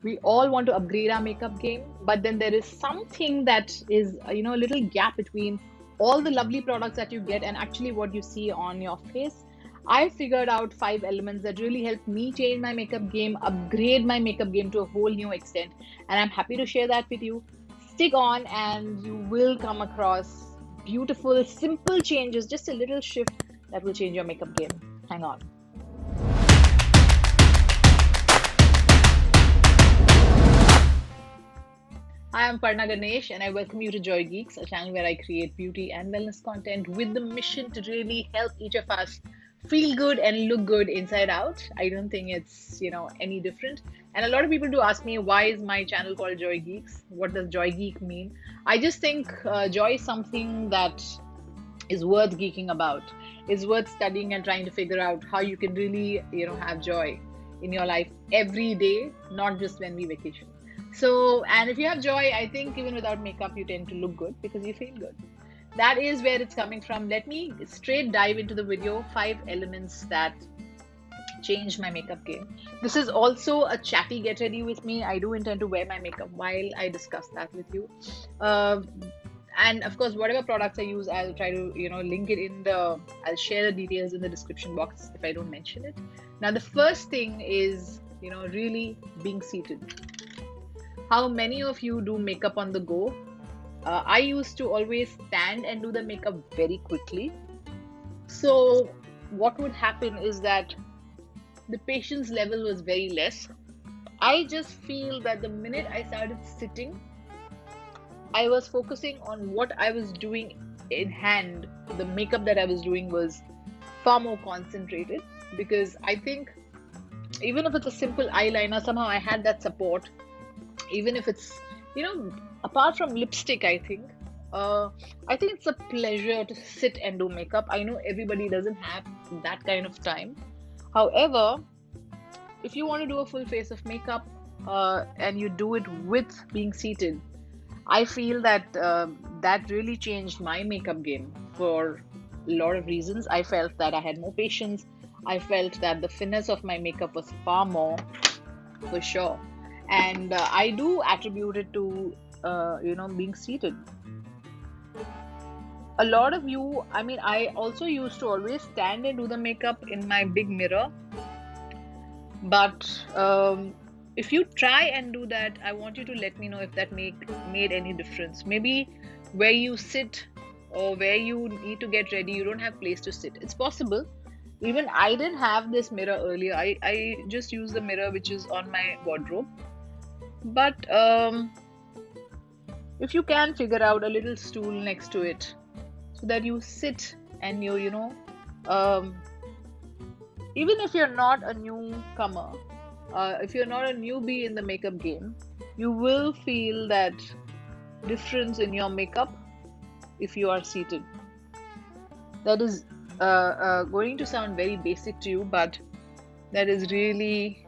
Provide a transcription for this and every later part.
We all want to upgrade our makeup game, but then there is something that is, a little gap between all the lovely products that you get and actually what you see on your face. I figured out 5 elements that really helped me change my makeup game, upgrade my makeup game to a whole new extent, and I'm happy to share that with you. Stick on, and you will come across beautiful, simple changes, just a little shift that will change your makeup game. Hang on. Hi, I'm Aparna and I welcome you to JoyGeeks, a channel where I create beauty and wellness content with the mission to really help each of us feel good and look good inside out. I don't think it's, any different. And a lot of people do ask me, why is my channel called JoyGeeks? What does JoyGeek mean? I just think joy is something that is worth geeking about, is worth studying and trying to figure out how you can really, have joy in your life every day, not just when we vacation. So, and if you have joy, I think even without makeup, you tend to look good because you feel good. That is where it's coming from. Let me straight dive into the video. 5 elements that changed my makeup game. This is also a chatty get ready with me. I do intend to wear my makeup while I discuss that with you. And of course, whatever products I use, I'll try to, link it I'll share the details in the description box if I don't mention it. Now, the first thing is, really being seated. How many of you do makeup on the go? I used to always stand and do the makeup very quickly. So what would happen is that the patience level was very less. I just feel that the minute I started sitting, I was focusing on what I was doing in hand. The makeup that I was doing was far more concentrated, because I think even if it's a simple eyeliner, somehow I had that support. Even if it's, apart from lipstick, I think it's a pleasure to sit and do makeup. I know everybody doesn't have that kind of time. However, if you want to do a full face of makeup and you do it with being seated, I feel that that really changed my makeup game for a lot of reasons. I felt that I had more patience. I felt that the finesse of my makeup was far more, for sure. And I do attribute it to, being seated. A lot of you, I also used to always stand and do the makeup in my big mirror. But if you try and do that, I want you to let me know if that made any difference. Maybe where you sit or where you need to get ready, you don't have place to sit. It's possible. Even I didn't have this mirror earlier. I just use the mirror which is on my wardrobe. But if you can figure out a little stool next to it so that you sit and you even if you're not a newcomer, if you're not a newbie in the makeup game, you will feel that difference in your makeup if you are seated. That is going to sound very basic to you, but that is really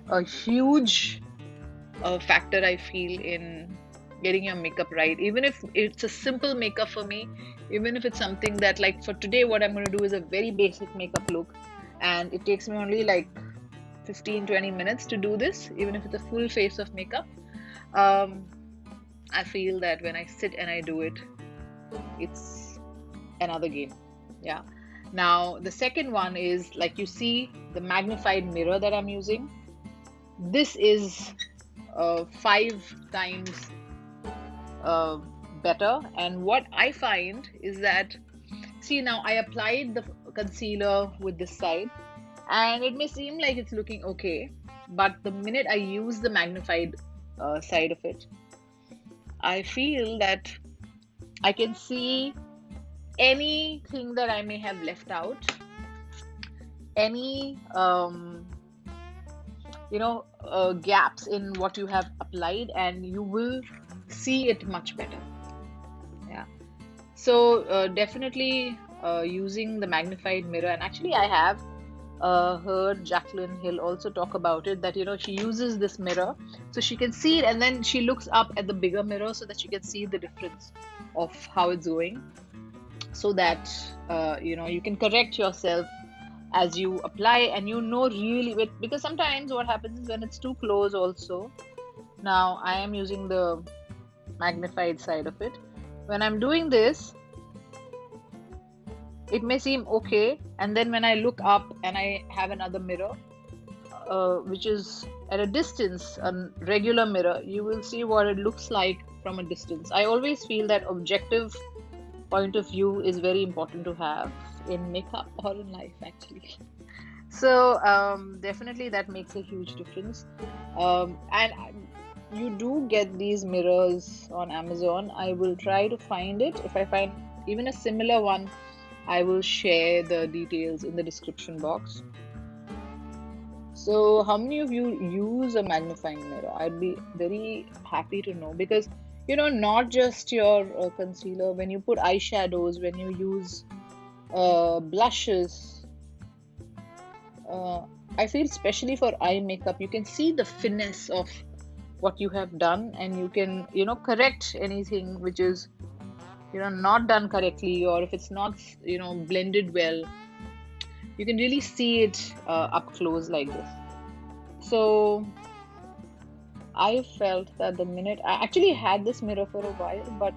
a huge factor, I feel, in getting your makeup right. Even if it's a simple makeup for me, even if it's something that, like for today, what I'm going to do is a very basic makeup look, and it takes me only like 15-20 minutes to do this. Even if it's a full face of makeup, I feel that when I sit and I do it, it's another game. Yeah. Now, the second one is, like you see, the magnified mirror that I'm using. This is 5 times better. And what I find is that, see, now I applied the concealer with this side, and it may seem like it's looking okay, but the minute I use the magnified side of it, I feel that I can see anything that I may have left out, any gaps in what you have applied, and you will see it much better. Yeah. So definitely using the magnified mirror, and actually I have heard Jaclyn Hill also talk about it, that she uses this mirror so she can see it, and then she looks up at the bigger mirror so that she can see the difference of how it's going, so that you can correct yourself as you apply, and you know really because sometimes what happens is when it's too close also. Now I am using the magnified side of it. When I'm doing this, it may seem okay, and then when I look up and I have another mirror, which is at a distance, a regular mirror, you will see what it looks like from a distance. I always feel that objective point of view is very important to have in makeup or in life, actually. So definitely that makes a huge difference. And you do get these mirrors on Amazon. I will try to find it. If I find even a similar one, I will share the details in the description box. So how many of you use a magnifying mirror? I'd be very happy to know, because not just your concealer, when you put eyeshadows, when you use blushes, I feel especially for eye makeup, you can see the finesse of what you have done, and you can correct anything which is not done correctly, or if it's not blended well, you can really see it up close like this. So I felt that the minute I actually had this mirror for a while, but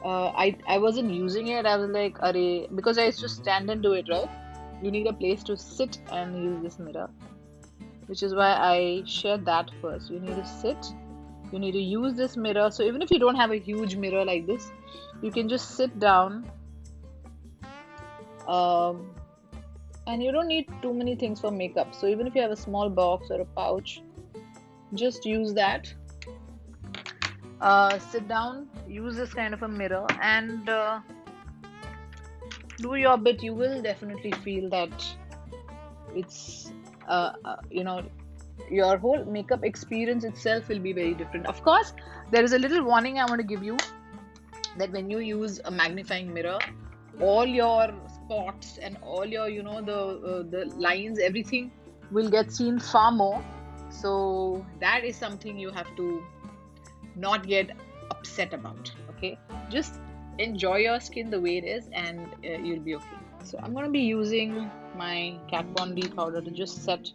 I wasn't using it. I was like, array, because I used to stand and do it, right? You need a place to sit and use this mirror, which is why I shared that first. You need to sit, you need to use this mirror. So even if you don't have a huge mirror like this, you can just sit down, and you don't need too many things for makeup. So even if you have a small box or a pouch, just use that. Sit down, use this kind of a mirror, and do your bit. You will definitely feel that it's your whole makeup experience itself will be very different. Of course, there is a little warning I want to give you, that when you use a magnifying mirror, all your spots and all your the lines, everything will get seen far more. So that is something you have to not get upset about. Okay, just enjoy your skin the way it is, and you'll be okay. So I'm going to be using my Kat Von D powder to just set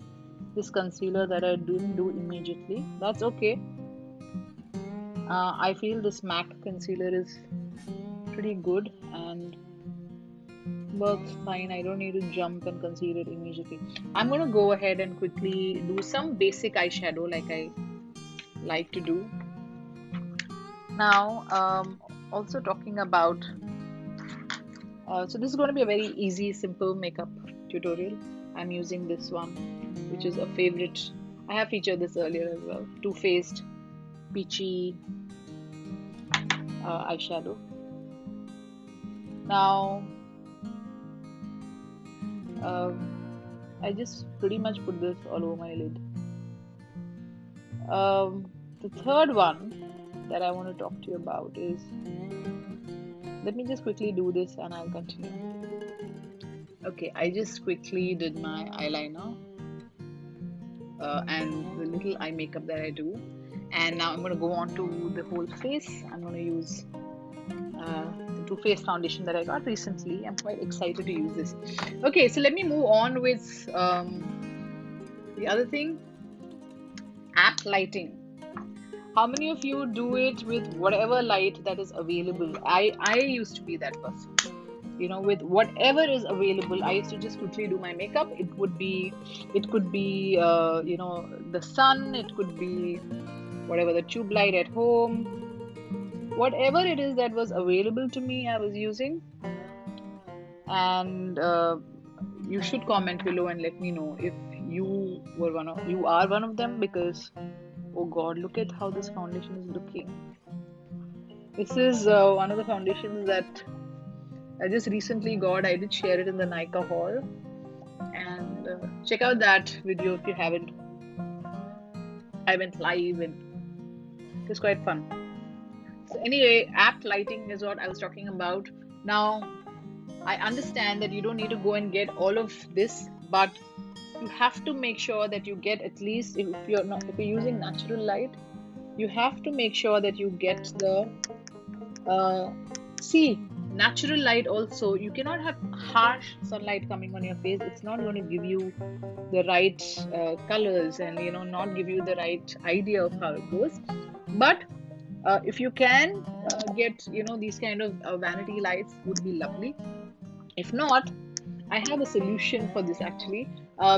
this concealer that I didn't do immediately. That's okay. I feel this MAC concealer is pretty good and works fine. I don't need to jump and conceal it immediately. I'm going to go ahead and quickly do some basic eyeshadow like I like to do. Now, also talking about, so this is going to be a very easy, simple makeup tutorial. I'm using this one, which is a favorite. I have featured this earlier as well. Too Faced Peachy eyeshadow. Now, I just pretty much put this all over my lid. The third one that I want to talk to you about is, let me just quickly do this and I'll continue. Okay, I just quickly did my eyeliner and the little eye makeup that I do, and now I'm going to go on to the whole face. I'm going to use the Too Faced foundation that I got recently. I'm quite excited to use this. Okay, so let me move on with the other thing, app lighting. How many of you do it with whatever light that is available? I used to be that person. With whatever is available, I used to just quickly do my makeup. It could be the sun, it could be whatever, the tube light at home, whatever it is that was available to me, I was using. And you should comment below and let me know if you are one of them, because oh god, look at how this foundation is looking. This is one of the foundations that I just recently got. I did share it in the Nykaa haul, and check out that video if you haven't. I went live and it was quite fun. So anyway, apt lighting is what I was talking about. Now, I understand that you don't need to go and get all of this, but you have to make sure that you get at least, if you're using natural light, you have to make sure that you get the see, natural light also, you cannot have harsh sunlight coming on your face. It's not going to give you the right colors, and not give you the right idea of how it goes. But if you can get these kind of vanity lights, would be lovely. If not, I have a solution for this actually.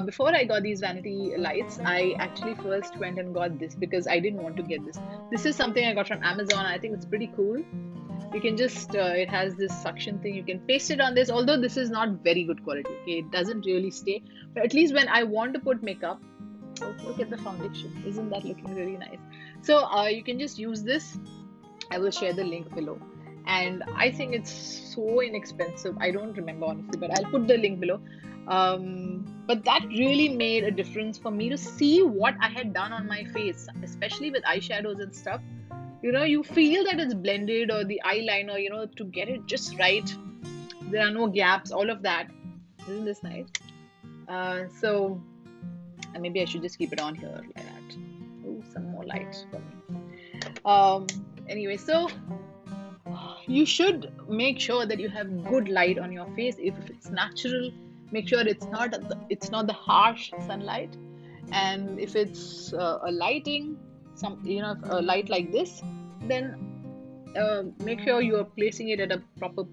Before I got these vanity lights, I actually first went and got this because I didn't want to get this. This is something I got from Amazon. I think it's pretty cool. You can just, it has this suction thing. You can paste it on this, although this is not very good quality. Okay, it doesn't really stay. But at least when I want to put makeup, oh, look at the foundation. Isn't that looking really nice? So you can just use this. I will share the link below. And I think it's so inexpensive. I don't remember honestly, but I'll put the link below. But that really made a difference for me to see what I had done on my face, especially with eyeshadows and stuff. You feel that it's blended, or the eyeliner, to get it just right. There are no gaps, all of that. Isn't this nice? So maybe I should just keep it on here like that. Oh, some more light for me. Anyway, so you should make sure that you have good light on your face. If it's natural, make sure it's not the harsh sunlight. And if it's a lighting, a light like this, then make sure you are placing it at a proper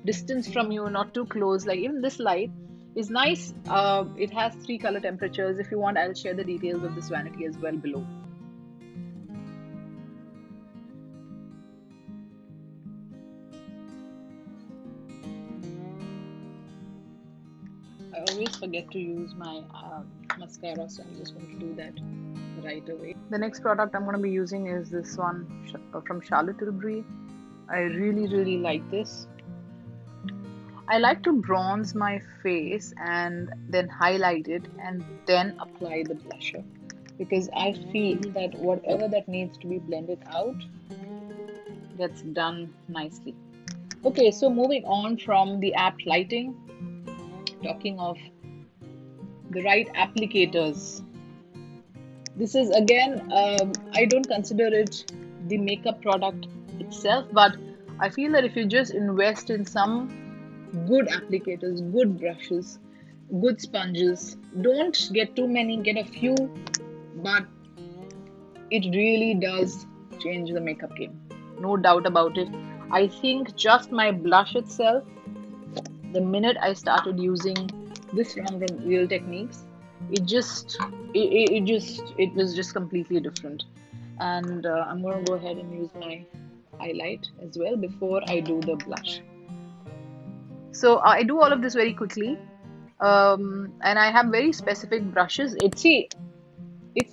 distance from you, not too close. Like even this light is nice. It has 3 color temperatures. If you want, I'll share the details of this vanity as well below. I always forget to use my mascara, so I'm just going to do that right away. The next product I'm going to be using is this one from Charlotte Tilbury. I really like this. I like to bronze my face and then highlight it and then apply the blusher, because I feel that whatever that needs to be blended out gets done nicely. Okay, so moving on from the apt lighting, talking of the right applicators. This is again, I don't consider it the makeup product itself, but I feel that if you just invest in some good applicators, good brushes, good sponges, don't get too many, get a few, but it really does change the makeup game. No doubt about it. I think just my blush itself, the minute I started using this from Real Techniques, it was just completely different. And I'm going to go ahead and use my highlight as well before I do the blush. So I do all of this very quickly, and I have very specific brushes. It's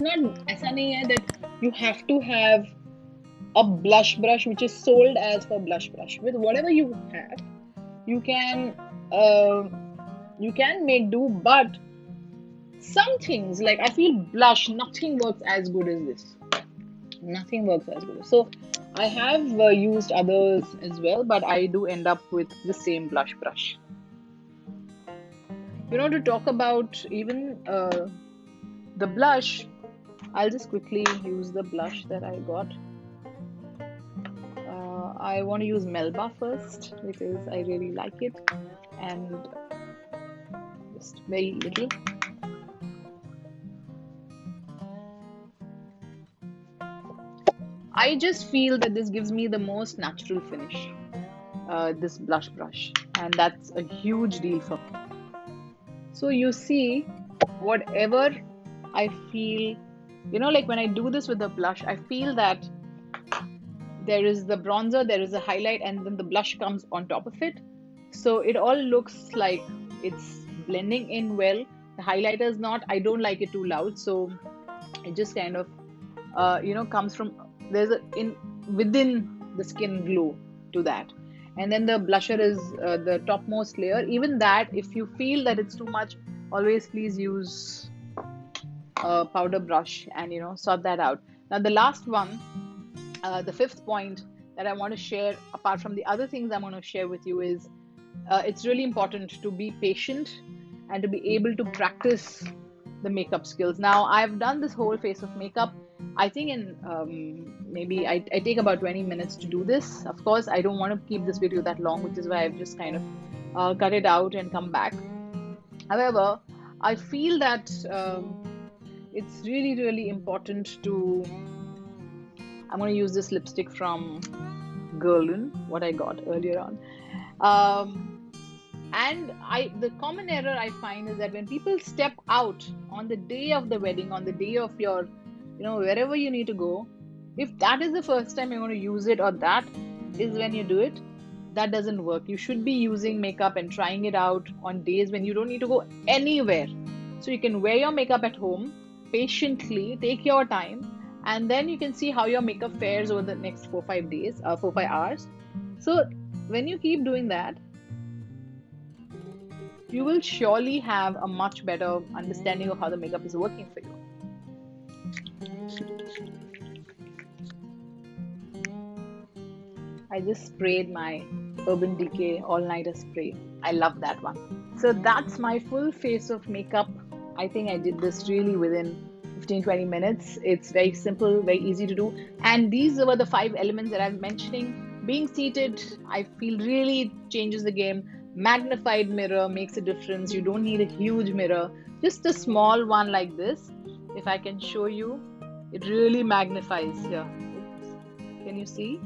not aisa nahi hai that you have to have a blush brush which is sold as for blush brush. With whatever you have, you can make do. But some things, like I feel blush, nothing works as good as this. Nothing works as good. So I have used others as well, but I do end up with the same blush brush. To talk about even the blush, I'll just quickly use the blush that I got. I want to use Melba first because I really like it, and just very little. I just feel that this gives me the most natural finish, this blush brush, and that's a huge deal for me. So you see, whatever I feel, like when I do this with the blush, I feel that there is the bronzer, there is a highlight, and then the blush comes on top of it. So it all looks like it's blending in well. The highlighter is not, I don't like it too loud, so it just kind of, comes from, within the skin glow to that. And then the blusher is the topmost layer. Even that, if you feel that it's too much, always please use a powder brush and sort that out. Now the last one, the 5th point that I want to share, apart from the other things I'm going to share with you, is it's really important to be patient and to be able to practice the makeup skills. Now I've done this whole face of makeup, I think in maybe I take about 20 minutes to do this. Of course, I don't want to keep this video that long, which is why I've just kind of cut it out and come back. However, I feel that it's really, really important to. I'm going to use this lipstick from Guerlain, what I got earlier on. And the common error I find is that when people step out on the day of the wedding, on the day of your, wherever you need to go, if that is the first time you're going to use it, or that is when you do it, that doesn't work. You should be using makeup and trying it out on days when you don't need to go anywhere. So you can wear your makeup at home, patiently, take your time, and then you can see how your makeup fares over the next 4-5 days, 4-5 hours. So when you keep doing that, you will surely have a much better understanding of how the makeup is working for you. I just sprayed my Urban Decay all-nighter spray. I love that one. So that's my full face of makeup. I think I did this really within 15-20 minutes. It's very simple, very easy to do. And these were the 5 elements that I'm mentioning. Being seated, I feel really changes the game. Magnified mirror makes a difference. You don't need a huge mirror. Just a small one like this. If I can show you, it really magnifies here. Can you see?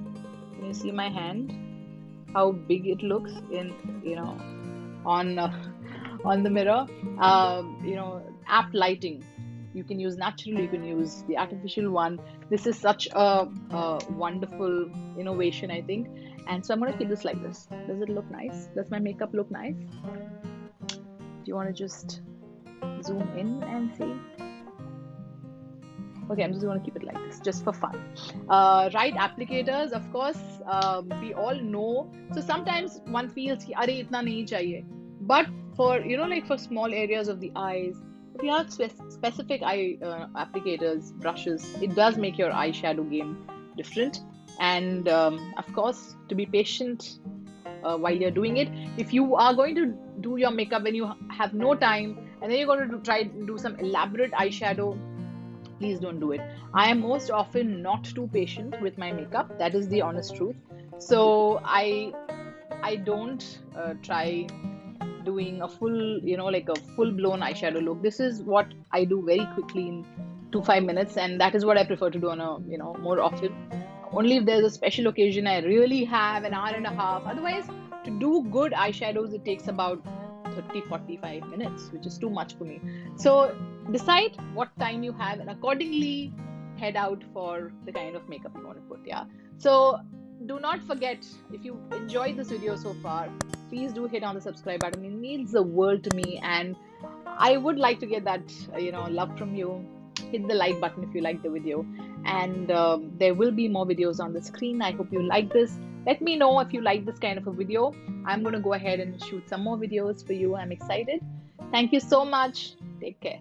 Can you see my hand? How big it looks in, on the mirror. App lighting. You can use natural, you can use the artificial one. This is such a wonderful innovation, I think. And so I'm going to keep this like this. Does it look nice? Does my makeup look nice? Do you want to just zoom in and see? Okay, I'm just going to keep it like this, just for fun. Right, applicators, of course, we all know. So sometimes one feels, "Arey, itna nahi chahiye." But for, like for small areas of the eyes, if you have specific eye applicators, brushes, it does make your eyeshadow game different. And of course, to be patient while you're doing it. If you are going to do your makeup when you have no time, and then you're going to try to do some elaborate eyeshadow, please don't do it. I am most often not too patient with my makeup. That is the honest truth. So I don't try doing a full, like a full-blown eyeshadow look. This is what I do very quickly in 2-5 minutes, and that is what I prefer to do on a, more often. Only if there's a special occasion, I really have an hour and a half. Otherwise, to do good eyeshadows, it takes about 30-45 minutes, which is too much for me. So decide what time you have and accordingly head out for the kind of makeup you want to put. Yeah. So do not forget, if you enjoyed this video so far, please do hit on the subscribe button. It means the world to me, and I would like to get that love from you. Hit the like button if you like the video, and there will be more videos on the screen. I hope you like this. Let me know if you like this kind of a video. I'm going to go ahead and shoot some more videos for you. I'm excited. Thank you so much. Take care.